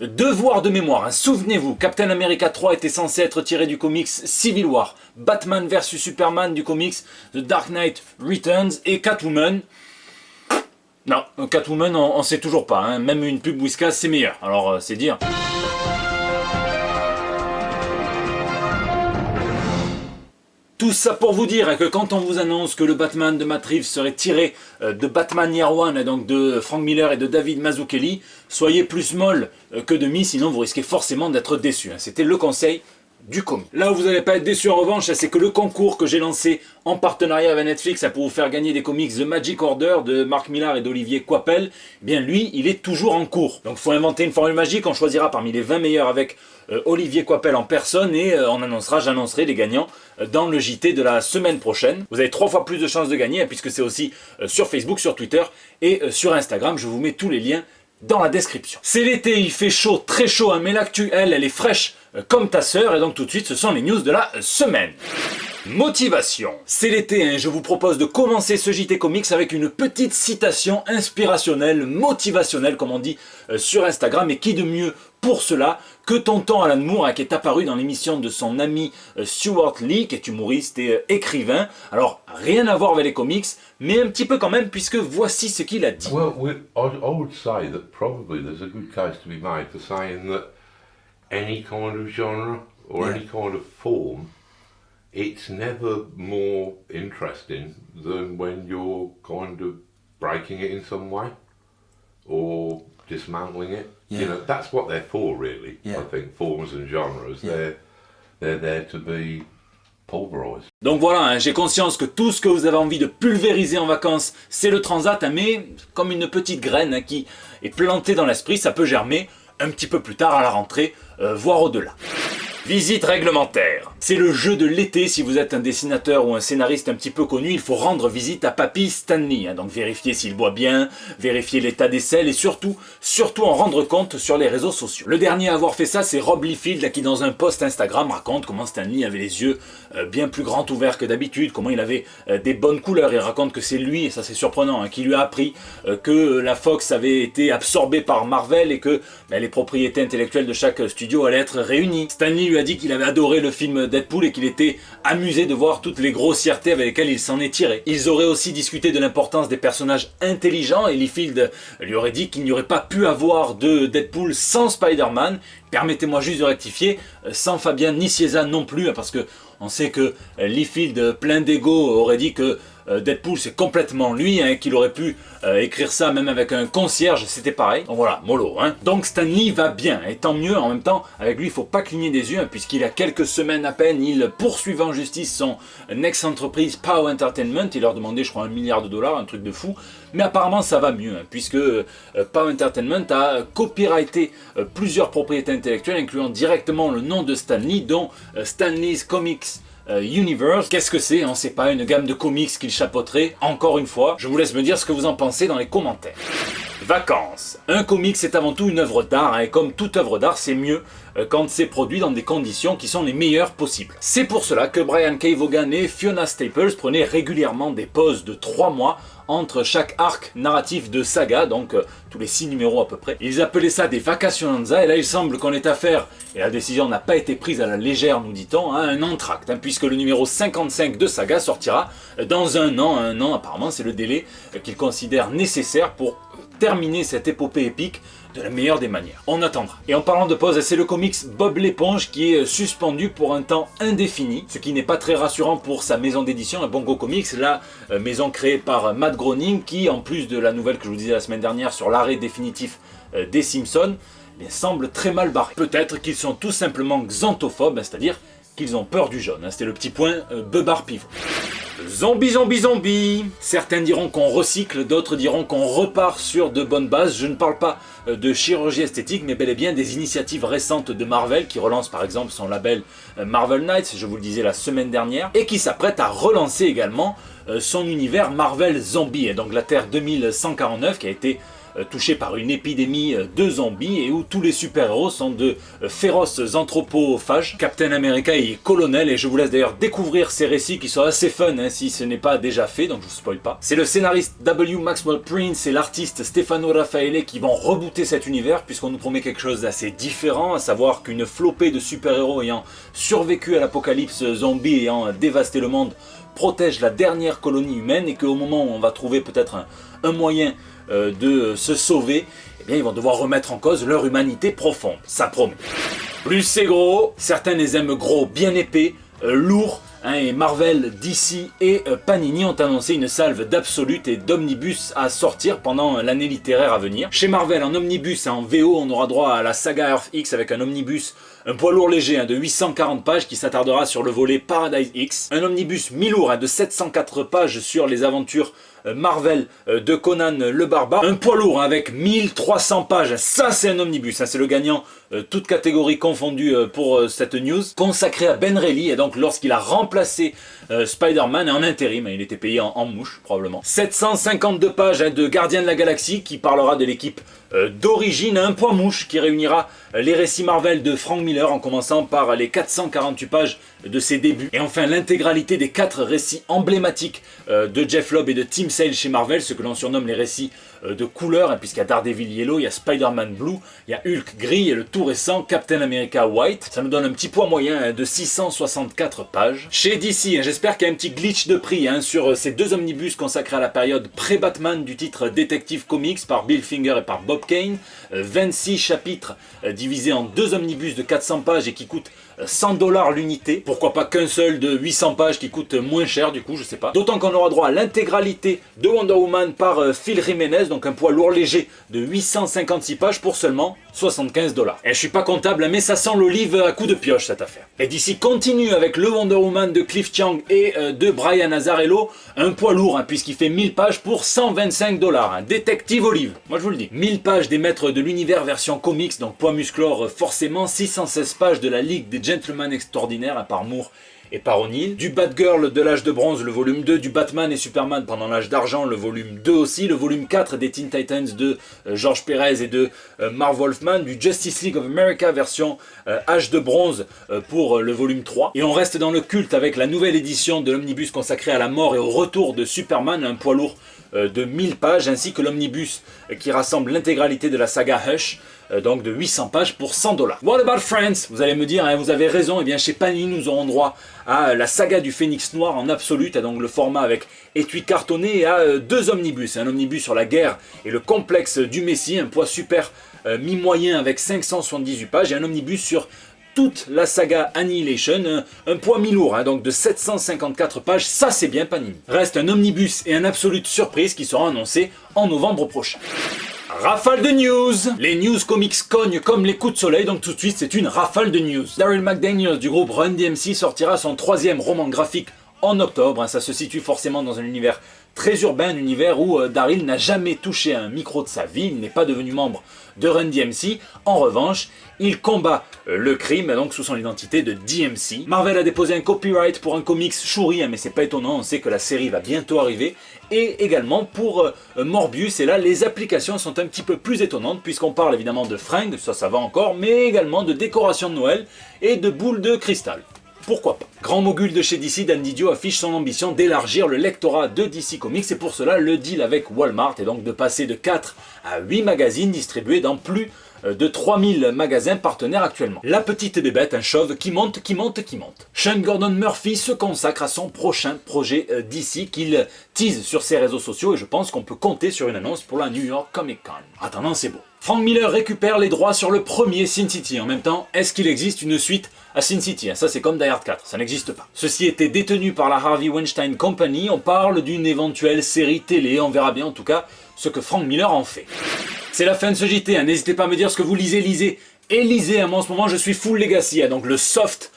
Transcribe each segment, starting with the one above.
Devoir de mémoire, hein. Souvenez-vous, Captain America 3 était censé être tiré du comics Civil War, Batman vs Superman du comics The Dark Knight Returns et Catwoman. Non, Catwoman on sait toujours pas, hein. Même une pub Whiskas c'est meilleur, alors c'est dire. Tout ça pour vous dire que quand on vous annonce que le Batman de Matt Reeves serait tiré de Batman Year One, donc de Frank Miller et de David Mazzucchelli, soyez plus molle que demi, sinon vous risquez forcément d'être déçu. C'était le conseil du comic. Là où vous n'allez pas être déçu en revanche, c'est que le concours que j'ai lancé en partenariat avec Netflix pour vous faire gagner des comics The Magic Order de Mark Millar et d'Olivier Coipel, eh bien lui, il est toujours en cours. Donc il faut inventer une formule magique, on choisira parmi les 20 meilleurs avec Olivier Coipel en personne et j'annoncerai les gagnants dans le JT de la semaine prochaine. Vous avez 3 fois plus de chances de gagner puisque c'est aussi sur Facebook, sur Twitter et sur Instagram. Je vous mets tous les liens dans la description. C'est l'été, il fait chaud, très chaud, hein, mais l'actu, elle est fraîche comme ta sœur. Et donc tout de suite, ce sont les news de la semaine. Motivation. C'est l'été, hein, je vous propose de commencer ce JT Comics avec une petite citation inspirationnelle, motivationnelle comme on dit sur Instagram. Et qui de mieux pour cela que tonton Alan Moore, hein, qui est apparu dans l'émission de son ami Stuart Lee, qui est humoriste et écrivain. Alors rien à voir avec les comics, mais un petit peu quand même, puisque voici ce qu'il a dit. Well, I would say that probably there's a good case to be made for saying that any kind of genre or any kind of form, it's never more interesting than when you're kind of breaking it in some way or dismantling it. Yeah. You know, that's what they're for, really. Yeah. I think forms and genres, they're there to be pulverized. Donc voilà, hein, j'ai conscience que tout ce que vous avez envie de pulvériser en vacances, c'est le transat, hein, mais comme une petite graine, hein, qui est plantée dans l'esprit, ça peut germer un petit peu plus tard à la rentrée, voire au-delà. Visite réglementaire. C'est le jeu de l'été. Si vous êtes un dessinateur ou un scénariste un petit peu connu, il faut rendre visite à Papy Stanley. Hein, donc vérifier s'il boit bien, vérifier l'état des selles et surtout en rendre compte sur les réseaux sociaux. Le dernier à avoir fait ça, c'est Rob Liefeld, qui dans un post Instagram raconte comment Stanley avait les yeux bien plus grands ouverts que d'habitude, comment il avait des bonnes couleurs. Il raconte que c'est lui, et ça c'est surprenant, hein, qui lui a appris que la Fox avait été absorbée par Marvel et que les propriétés intellectuelles de chaque studio allaient être réunies. Stanley lui a dit qu'il avait adoré le film Deadpool et qu'il était amusé de voir toutes les grossièretés avec lesquelles il s'en est tiré. Ils auraient aussi discuté de l'importance des personnages intelligents et Liefeld lui aurait dit qu'il n'y aurait pas pu avoir de Deadpool sans Spider-Man. Permettez-moi juste de rectifier, sans Fabian Nicieza non plus, parce que on sait que Liefeld, plein d'ego, aurait dit que Deadpool c'est complètement lui, hein, qu'il aurait pu écrire ça même avec un concierge, c'était pareil. Donc voilà, mollo. Hein. Donc Stanley va bien, et tant mieux. En même temps, avec lui il faut pas cligner des yeux, hein, puisqu'il a quelques semaines à peine, il poursuivait en justice son ex-entreprise POW Entertainment. Il leur demandait je crois $1 milliard, un truc de fou. Mais apparemment ça va mieux, hein, puisque POW Entertainment a copyrighté plusieurs propriétés intellectuelles, incluant directement le nom de Stanley, dont Stanley's Comics Universe. Qu'est-ce que c'est? On ne sait pas, une gamme de comics qu'il chapeauterait. Encore une fois, je vous laisse me dire ce que vous en pensez dans les commentaires. Vacances. Un comic c'est avant tout une œuvre d'art, hein, et comme toute œuvre d'art c'est mieux quand c'est produit dans des conditions qui sont les meilleures possibles. C'est pour cela que Brian K. Vaughan et Fiona Staples prenaient régulièrement des pauses de 3 mois entre chaque arc narratif de saga, donc tous les 6 numéros à peu près. Ils appelaient ça des vacationanza, et là il semble qu'on ait affaire, et la décision n'a pas été prise à la légère nous dit-on, à un entracte, hein, puisque le numéro 55 de saga sortira dans un an apparemment c'est le délai qu'ils considèrent nécessaire pour terminer cette épopée épique de la meilleure des manières. On attendra. Et en parlant de pause, c'est le comics Bob l'éponge qui est suspendu pour un temps indéfini, ce qui n'est pas très rassurant pour sa maison d'édition, Bongo Comics, la maison créée par Matt Groening, qui en plus de la nouvelle que je vous disais la semaine dernière sur l'arrêt définitif des Simpsons, semble très mal barré. Peut-être qu'ils sont tout simplement xanthophobes, c'est-à-dire qu'ils ont peur du jaune. C'était le petit point beubard pivot. Zombie. Certains diront qu'on recycle, d'autres diront qu'on repart sur de bonnes bases. Je ne parle pas de chirurgie esthétique, mais bel et bien des initiatives récentes de Marvel, qui relance par exemple son label Marvel Knights, je vous le disais la semaine dernière, et qui s'apprête à relancer également son univers Marvel Zombie, et donc la Terre 2149 qui a été touché par une épidémie de zombies et où tous les super-héros sont de féroces anthropophages. Captain America y est colonel et je vous laisse d'ailleurs découvrir ces récits qui sont assez fun si ce n'est pas déjà fait, donc je vous spoil pas. C'est le scénariste W. Maxwell Prince et l'artiste Stefano Raffaele qui vont rebooter cet univers puisqu'on nous promet quelque chose d'assez différent, à savoir qu'une flopée de super-héros ayant survécu à l'apocalypse zombie et ayant dévasté le monde protège la dernière colonie humaine et qu'au moment où on va trouver peut-être un moyen de se sauver, eh bien ils vont devoir remettre en cause leur humanité profonde, ça promet. Plus c'est gros, certains les aiment gros, bien épais, lourds, et Marvel, DC et Panini ont annoncé une salve d'absolutes et d'omnibus à sortir pendant l'année littéraire à venir. Chez Marvel, en omnibus et en VO, on aura droit à la saga Earth X avec un omnibus, un poids lourd léger de 840 pages qui s'attardera sur le volet Paradise X. Un omnibus mi-lourd de 704 pages sur les aventures Marvel de Conan le Barbare. Un poids lourd avec 1300 pages, ça c'est un omnibus, c'est le gagnant, toutes catégories confondues pour cette news. Consacré à Ben Reilly, et donc lorsqu'il a remplacé Spider-Man en intérim, il était payé en mouche probablement. 752 pages de Gardiens de la Galaxie qui parlera de l'équipe d'origine, un poids mouche qui réunira les récits Marvel de Frank Miller en commençant par les 448 pages de ses débuts. Et enfin l'intégralité des 4 récits emblématiques de Jeff Lobb et de Tim Sale chez Marvel, ce que l'on surnomme les récits de couleur, puisqu'il y a Daredevil Yellow, il y a Spider-Man Blue, il y a Hulk Gris et le tout récent Captain America White. Ça nous donne un petit poids moyen de 664 pages. Chez DC, j'espère qu'il y a un petit glitch de prix sur ces 2 omnibus consacrés à la période pré-Batman du titre Detective Comics par Bill Finger et par Bob Kane. 26 chapitres divisés en 2 omnibus de 400 pages et qui coûtent 100$ l'unité. Pourquoi pas qu'un seul de 800 pages qui coûte moins cher du coup, je sais pas. D'autant qu'on aura droit à l'intégralité de Wonder Woman par Phil Jiménez, donc un poids lourd léger de 856 pages pour seulement 75$. Et je suis pas comptable, mais ça sent l'olive à coups de pioche cette affaire. Et d'ici continue avec le Wonder Woman de Cliff Chiang et de Brian Azzarello, un poids lourd puisqu'il fait 1000 pages pour 125$. Détective Olive, moi je vous le dis. 1000 pages des maîtres de l'univers version comics, donc poids musclore forcément. 616 pages de la Ligue des Gentlemen Extraordinaires par Moore et par O'Neill. Du Batgirl de l'âge de bronze, le volume 2, du Batman et Superman pendant l'âge d'argent, le volume 2 aussi, le volume 4 des Teen Titans de George Perez et de Marv Wolfman, du Justice League of America version âge de bronze pour le volume 3. Et on reste dans le culte avec la nouvelle édition de l'omnibus consacré à la mort et au retour de Superman, un poids lourd de 1000 pages, ainsi que l'omnibus qui rassemble l'intégralité de la saga Hush, donc de 800 pages pour 100$. What about Friends? Vous allez me dire, vous avez raison, et bien chez Panini nous aurons droit à la saga du Phénix Noir en absolute, donc le format avec étui cartonné, et à 2 omnibus. Un omnibus sur la guerre et le complexe du Messie, un poids super mi-moyen avec 578 pages, et un omnibus sur toute la saga Annihilation, un poids mi-lourd, donc de 754 pages, ça c'est bien Panini. Reste un omnibus et un absolute surprise qui seront annoncés en novembre prochain. Rafale de news. Les news comics cognent comme les coups de soleil, donc tout de suite c'est une rafale de news. Daryl McDaniels du groupe Run DMC sortira son 3e roman graphique en octobre. Ça se situe forcément dans un univers très urbain, un univers où Daryl n'a jamais touché un micro de sa vie, il n'est pas devenu membre de Run DMC. En revanche, il combat le crime, donc sous son identité de DMC. Marvel a déposé un copyright pour un comics Shuri, mais c'est pas étonnant, on sait que la série va bientôt arriver. Et également pour Morbius, et là les applications sont un petit peu plus étonnantes, puisqu'on parle évidemment de fringues, ça va encore, mais également de décorations de Noël et de boules de cristal. Pourquoi pas? Grand mogul de chez DC, Dan Didio affiche son ambition d'élargir le lectorat de DC Comics, et pour cela le deal avec Walmart est donc de passer de 4 à 8 magazines distribués dans plus de 3000 magasins partenaires actuellement. La petite bébête, un chauve qui monte. Sean Gordon Murphy se consacre à son prochain projet DC qu'il tease sur ses réseaux sociaux, et je pense qu'on peut compter sur une annonce pour la New York Comic Con. Attendant, c'est beau. Frank Miller récupère les droits sur le premier Sin City. En même temps, est-ce qu'il existe une suite à Sin City? Ça c'est comme Die Hard 4, ça n'existe pas. Ceci était détenu par la Harvey Weinstein Company, on parle d'une éventuelle série télé, on verra bien en tout cas ce que Frank Miller en fait. C'est la fin de ce JT, n'hésitez pas à me dire ce que vous lisez. Et lisez, moi en ce moment je suis full Legacy, donc le soft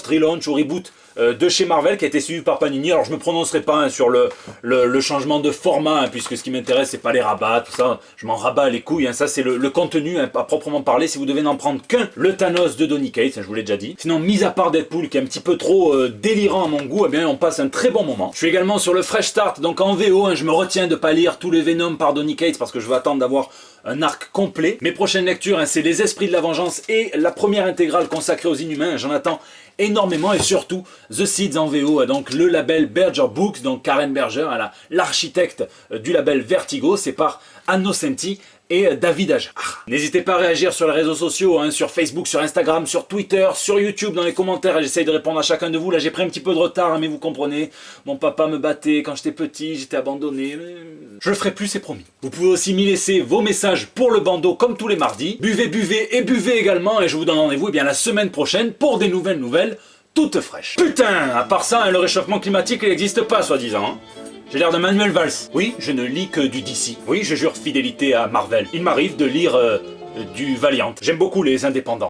relaunch ou reboot de chez Marvel qui a été suivi par Panini. Alors je me prononcerai pas sur le changement de format, puisque ce qui m'intéresse c'est pas les rabats, tout ça, je m'en rabats les couilles, ça c'est le contenu à proprement parler. Si vous devez n'en prendre qu'un, le Thanos de Donny Cates, je vous l'ai déjà dit. Sinon, mis à part Deadpool qui est un petit peu trop délirant à mon goût, eh bien on passe un très bon moment. Je suis également sur le Fresh Start, donc en VO, je me retiens de pas lire tous les Venom par Donny Cates parce que je veux attendre d'avoir un arc complet. Mes prochaines lectures, c'est Les Esprits de la Vengeance et la première intégrale consacrée aux Inhumains. J'en attends énormément, et surtout The Seeds en VO, donc le label Berger Books, donc Karen Berger, l'architecte du label Vertigo, c'est par Ann Nocenti et David Ajar. N'hésitez pas à réagir sur les réseaux sociaux, sur Facebook, sur Instagram, sur Twitter, sur YouTube, dans les commentaires, j'essaye de répondre à chacun de vous. Là j'ai pris un petit peu de retard, mais vous comprenez, mon papa me battait quand j'étais petit, j'étais abandonné, mais je le ferai plus, c'est promis. Vous pouvez aussi m'y laisser vos messages pour le bandeau comme tous les mardis. Buvez, buvez et buvez également, et je vous donne rendez-vous la semaine prochaine pour des nouvelles toutes fraîches. Putain, à part ça, le réchauffement climatique il n'existe pas soi-disant. J'ai l'air de Manuel Valls. Oui, je ne lis que du DC. Oui, je jure fidélité à Marvel. Il m'arrive de lire du Valiant. J'aime beaucoup les indépendants.